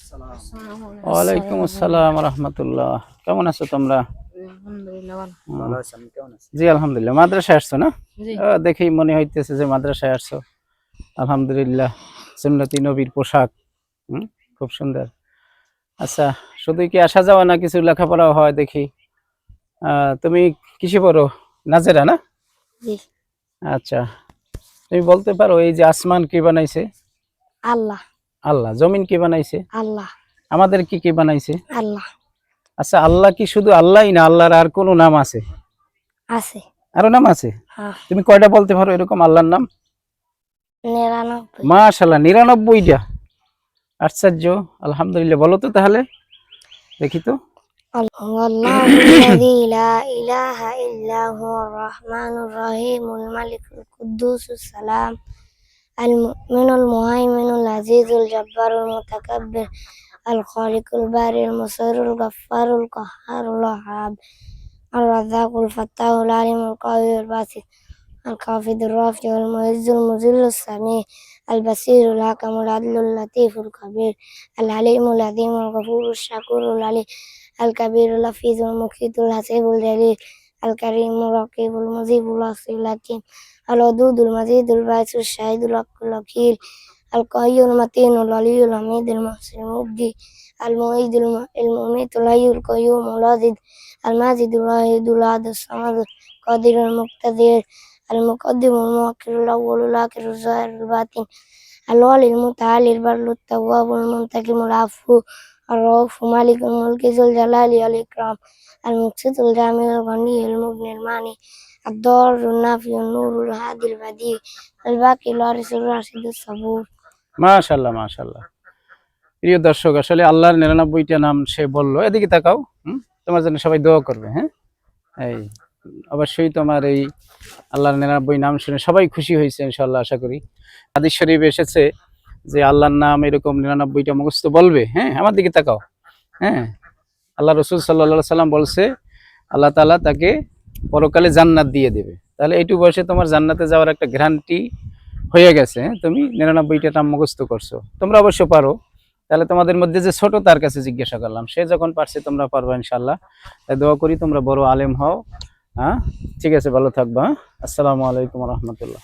ওয়ালাইকুম আসসালাম রাহমাতুল্লাহ। কেমন আছো তোমরা? আলহামদুলিল্লাহ ভালো। ভালো আছেন, কেমন আছেন? জি আলহামদুলিল্লাহ। মাদ্রাসায় আসছো না? জি দেখেই মনে হইতেছে যে মাদ্রাসায় আসছো। আলহামদুলিল্লাহ, সুন্নতি নবীর পোশাক, খুব সুন্দর। আচ্ছা, শুধু কি আসা যাওয়া না কিছু লেখাপড়াও হয় দেখি? তুমি কিসে পড়ো? নাজেরা না? জি আচ্ছা, তুমি বলতে পারো এই যে আসমান কে বানাইছে? আল্লাহ আল্লাহ। জমিন কে বানাইছে? আল্লাহ আমাদের কি কে বানাইছে? আল্লাহ আচ্ছা, আল্লাহ কি শুধু আল্লাহই না, আল্লাহর আর কোনো নাম আছে? আছে। আরো নাম আছে? হ্যাঁ, তুমি কয়টা বলতে পারো এরকম আল্লাহর নাম? 99। মাশাআল্লাহ, 99টা। আশ্চর্য। আলহামদুলিল্লাহ, বলো তো তাহলে দেখি তো। والله الذي لا إله إلا هو الرحمن الرحيم الملك القدوس السلام المؤمن المهيمن العزيز الجبار المتكبر الخالق البارئ المصور الغفار القهار الوهاب الرزاق الفتاح العليم القوي الباسط الخافض الرافع المعز المذل السميع البصير الحكم العدل اللطيف الخبير العليم العظيم الغفور الشكور العلي الكبير اللفيظ المقيت الحسيب الجليل الكريم الرقيب المجيب العصي الحكيم الودود المجيد الباعث الشهيد الوكيل القوي المتين الولي الحميد المحسن المبدي المعيد المميت الحي القيوم الواجد الماجد الواحد الأحد الصمد القادر المقتدر المقدم المؤخر الأول الآخر الظاهر الباطن الوالي المتعالي البر التواب المنتقم العفو الرؤوف مالك الملك ذو الجلال والإكرام المقسط الجامع الغني المغني الماني الضار النافع النور الهادي البديع الباقي الوارث الراشد الصبور। মাশাআল্লাহ মাশাআল্লাহ। প্রিয় দর্শক, আসলে আল্লাহর 99টা নাম সে বললো। এদিকে তাকাও, তোমার জন্য সবাই দোয়া করবে। হ্যাঁ, এই অবশ্যই তোমার এই আল্লাহর 99 নাম শুনে সবাই খুশি হয়েছে ইনশাআল্লাহ, আশা করি। হাদিস শরীফে এসেছে যে আল্লাহর নাম এরকম 99টা মুখস্থ বলবে। হ্যাঁ, আমার দিকে তাকাও। হ্যাঁ, আল্লাহ রাসূল সাল্লাল্লাহু আলাইহি সাল্লাম বলছে আল্লাহ তাআলা তাকে পরকালে জান্নাত দিয়ে দেবে। তাহলে এইটুকু বয়সে তোমার জান্নাতে যাওয়ার একটা গ্যারান্টি হয়ে গেছে। তুমি 99টা নাম মুখস্থ করছো, তোমরা অবশ্য পারো। তাহলে তোমাদের মধ্যে যে ছোট, তার কাছে জিজ্ঞাসা করলাম, সে যখন পারছে তোমরা পারবা ইনশাআল্লাহ। তাই দোয়া করি তোমরা বড় আলেম হও। হ্যাঁ, ঠিক আছে, ভালো থাকবা। আসসালামু আলাইকুম ওয়া রাহমাতুল্লাহ।